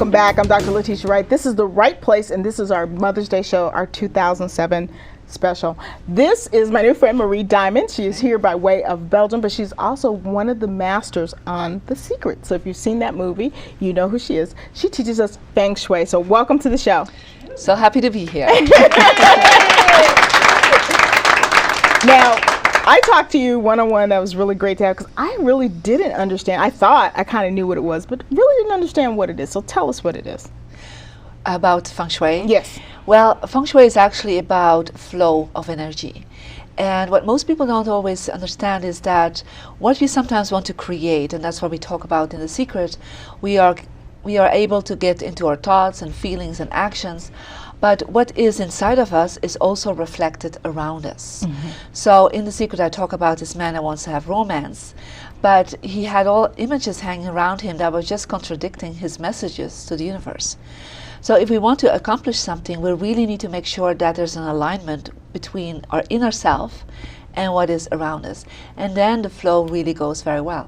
welcome back. I'm Dr. Letitia Wright. This is The Right Place, and this is our Mother's Day show, our 2007 special. This is my new friend, Marie Diamond. She is here by way of Belgium, but she's also one of the masters on The Secret. So if you've seen that movie, you know who she is. She teaches us Feng Shui. So welcome to the show. So happy to be here. Now, I talked to you one-on-one. That was really great to have, because I really didn't understand. I thought I kind of knew what it was, but really didn't understand what it is. So tell us what it is. About Feng Shui? Yes. Well, Feng Shui is actually about flow of energy. And what most people don't always understand is that what we sometimes want to create, and that's what we talk about in The Secret, we are able to get into our thoughts and feelings and actions, but what is inside of us is also reflected around us. Mm-hmm. So in The Secret, I talk about this man that wants to have romance, but he had all images hanging around him that were just contradicting his messages to the universe. So if we want to accomplish something, we really need to make sure that there's an alignment between our inner self and what is around us. And then the flow really goes very well.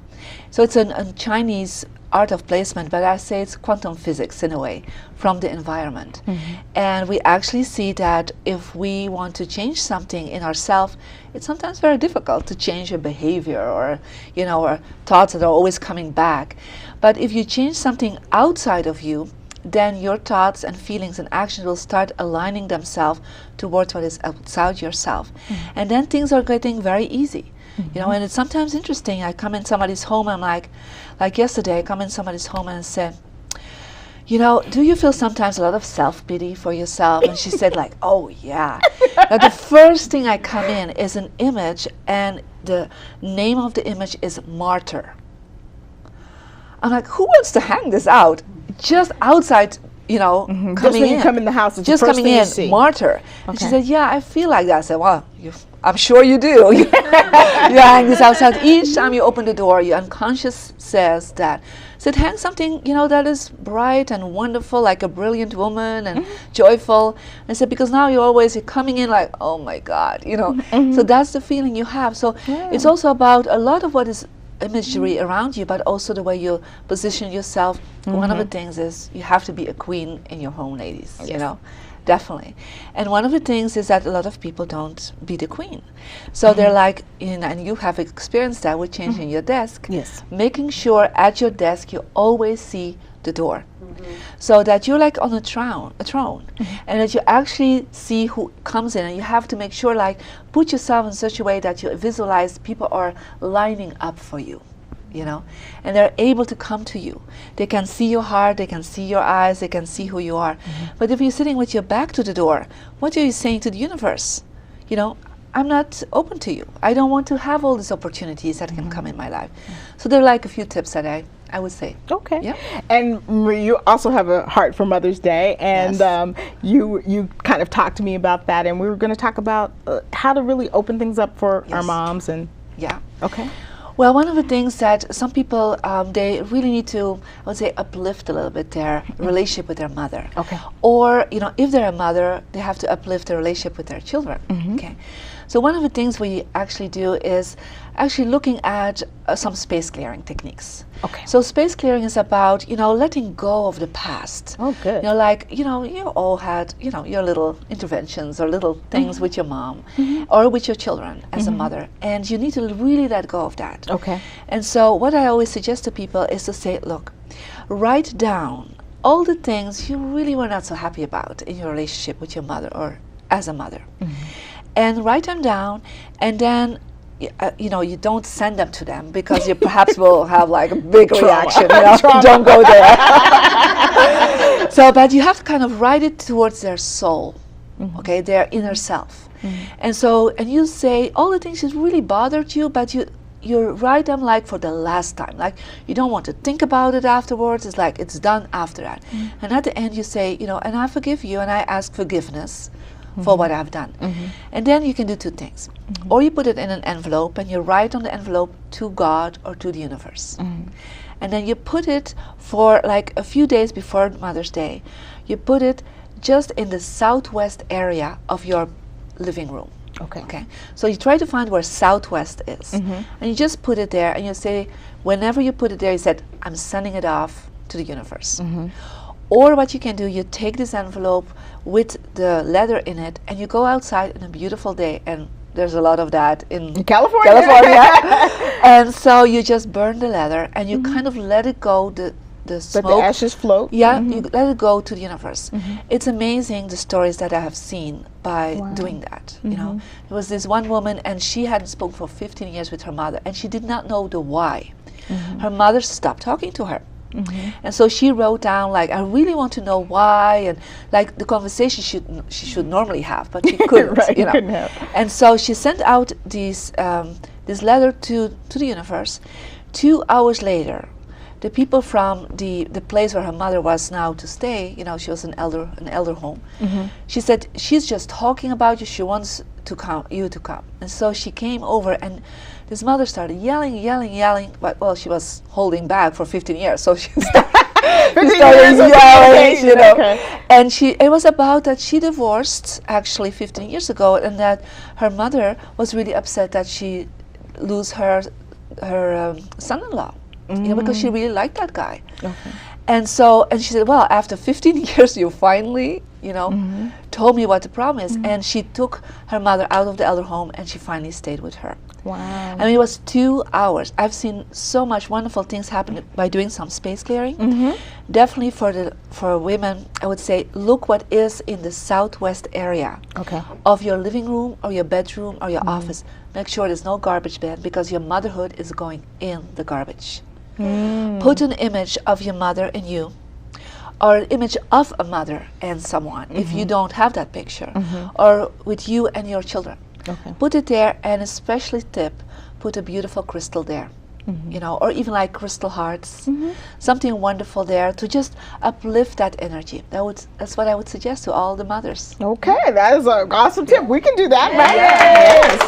So it's a Chinese art of placement, but I say it's quantum physics in a way, from the environment. Mm-hmm. And we actually see that if we want to change something in ourselves, it's sometimes very difficult to change your behavior or, or thoughts that are always coming back. But if you change something outside of you, then your thoughts and feelings and actions will start aligning themselves towards what is outside yourself. Mm-hmm. And then things are getting very easy. Mm-hmm. And it's sometimes interesting. I come in somebody's home, I'm like yesterday, I come in somebody's home and say, do you feel sometimes a lot of self-pity for yourself? And she said oh yeah. Now the first thing I come in is an image, and the name of the image is Martyr. I'm like, who wants to hang this out? Just outside, mm-hmm. coming just when in. You come in the house, it's just the first coming thing in, you see. Martyr. Okay. And she said, yeah, I feel like that. I said, well, I'm sure you do. You hang this outside. Each time you open the door, your unconscious says that. So hang something, that is bright and wonderful, like a brilliant woman and mm-hmm. joyful. And I said, because now you're coming in like, oh my God, Mm-hmm. So that's the feeling you have. So it's also about a lot of what is imagery around you, but also the way you position yourself. Mm-hmm. One of the things is you have to be a queen in your home, ladies. Yes. Definitely. And one of the things is that a lot of people don't be the queen. So mm-hmm. they're like, and you have experienced that with changing mm-hmm. your desk. Yes. Making sure at your desk you always see the door. Mm-hmm. So that you're like on a throne, mm-hmm. and that you actually see who comes in, and you have to make sure put yourself in such a way that you visualize people are lining up for you, and they're able to come to you. They can see your heart, they can see your eyes, they can see who you are. Mm-hmm. But if you're sitting with your back to the door, what are you saying to the universe? I'm not open to you. I don't want to have all these opportunities that mm-hmm. can come in my life. Mm-hmm. So there are a few tips that I would say. Okay. Yeah. And Marie, you also have a heart for Mother's Day, and yes. You kind of talked to me about that, and we were going to talk about how to really open things up for yes. our moms. And yeah. Okay. Well, one of the things that some people, they really need to, I would say, uplift a little bit their mm-hmm. relationship with their mother. Okay. Or, if they're a mother, they have to uplift their relationship with their children. Mm-hmm. Okay. So one of the things we actually do is actually looking at some space clearing techniques. Okay. So space clearing is about, letting go of the past. Oh, good. You all had, your little interventions or little things mm-hmm. with your mom mm-hmm. or with your children as mm-hmm. a mother. And you need to really let go of that. Okay. And so what I always suggest to people is to say, look, write down all the things you really were not so happy about in your relationship with your mother or as a mother. Mm-hmm. And write them down, and then you don't send them to them because you perhaps will have a big reaction. Don't go there. So, but you have to kind of write it towards their soul, mm-hmm. okay, their inner self. Mm-hmm. And you say all the things that really bothered you, but you write them for the last time. You don't want to think about it afterwards. It's it's done after that. Mm-hmm. And at the end you say, and I forgive you, and I ask forgiveness. Mm-hmm. for what I've done. Mm-hmm. And then you can do two things. Mm-hmm. Or you put it in an envelope and you write on the envelope to God or to the universe. Mm-hmm. And then you put it for a few days before Mother's Day. You put it just in the southwest area of your living room. Okay. So you try to find where southwest is. Mm-hmm. And you just put it there and you say, whenever you put it there, you said, I'm sending it off to the universe. Mm-hmm. Or what you can do, you take this envelope with the letter in it, and you go outside on a beautiful day, and there's a lot of that in California. And so you just burn the leather, and you kind of let it go, the smoke. Let the ashes float. Yeah, you let it go to the universe. It's amazing the stories that I have seen by doing that. You know, there was this one woman, and she hadn't spoken for 15 years with her mother, and she did not know the why. Her mother stopped talking to her. And so she wrote down, like, I really want to know why, and like the conversation she should normally have, but she couldn't. Right, you know. couldn't have. And so she sent out this letter to the universe. 2 hours later, the people from the place where her mother was now to stay, you know, she was an elder home. She said she's just talking about you. She wants you to come. And so she came over, and this mother started yelling, but well, she was holding back for 15 years, so she started yelling, you know. Okay. And it was about that she divorced actually 15 years ago, and that her mother was really upset that she lose her son-in-law, you know, because she really liked that guy. Okay. And she said, well, after 15 years, you finally, you know, told me what the problem is. And she took her mother out of the elder home, and she finally stayed with her. Wow. I mean, it was 2 hours. I've seen so much wonderful things happen by doing some space clearing. Definitely for women, I would say, look what is in the southwest area of your living room or your bedroom or your office. Make sure there's no garbage bin, because your motherhood is going in the garbage. Put an image of your and you, or an image of a mother and someone, if you don't have that picture, or with you and your children. Put it there, and especially put a beautiful crystal there, you know, or even like crystal hearts, something wonderful there to just uplift that energy. That's what I would suggest to all the mothers. Okay, that is an awesome tip. We can do that, right? Yes.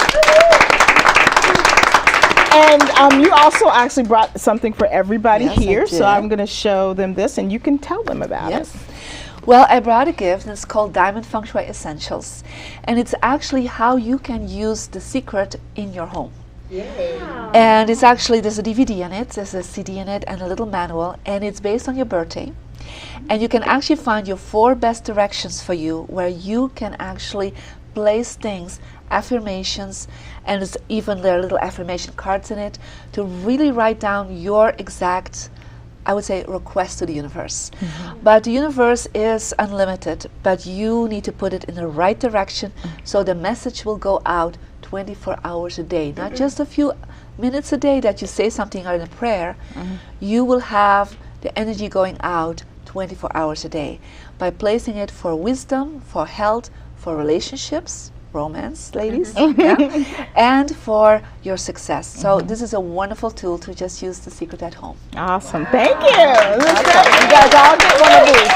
And you also actually brought something for everybody here, so I'm going to show them this, and you can tell them about it. Well, I brought a gift, and it's called Diamond Feng Shui Essentials, and it's actually how you can use the secret in your home. And it's actually, there's a DVD in it, there's a CD in it, and a little manual, and it's based on your birthday. And you can actually find your 4 best directions for you, where you can actually place things, affirmations, and there are little affirmation cards in it to really write down your exact, I would say, request to the universe. But the universe is unlimited, but you need to put it in the right direction, so the message will go out 24 hours a day, not just a few minutes a day that you say something or in a prayer. You will have the energy going out 24 hours a day by placing it for wisdom, for health, for relationships, romance, ladies, and for your success. So this is a wonderful tool to just use the secret at home. Awesome. Thank you. This is great. You guys all get one of these.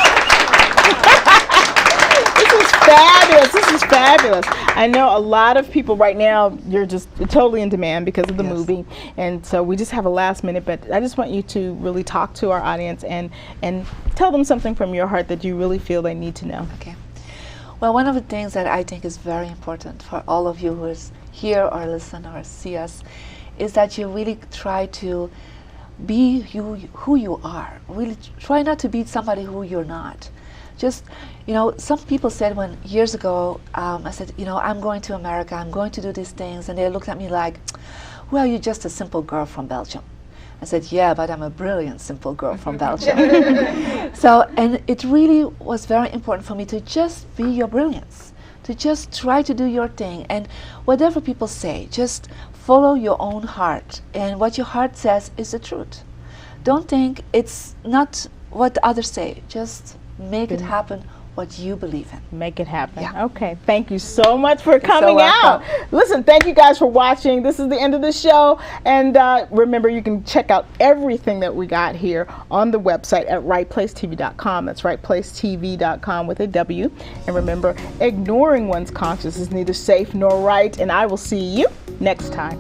This is fabulous. This is fabulous. I know a lot of people right now, you're just totally in demand because of the movie. And so we just have a last minute, but I just want you to really talk to our audience and tell them something from your heart that you really feel they need to know. Okay. Well, one of the things that I think is very important for all of you who is here or listen or see us is that you really try to be who you are. Really try not to be somebody who you're not. Just, you know, some people said years ago, I said, you know, I'm going to America, I'm going to do these things, and they looked at me like, well, you're just a simple girl from Belgium. I said, yeah, but I'm a brilliant, simple girl from Belgium. So, and it really was very important for me to just be your brilliance, to just try to do your thing. And whatever people say, just follow your own heart. And what your heart says is the truth. Don't think it's not what the others say. Just make it happen what you believe in. Make it happen. Yeah. Okay. Thank you so much for coming out. Listen, thank you guys for watching. This is the end of the show. And remember, you can check out everything that we got here on the website at rightplacetv.com. That's rightplacetv.com with a W. And remember, ignoring one's conscience is neither safe nor right. And I will see you next time.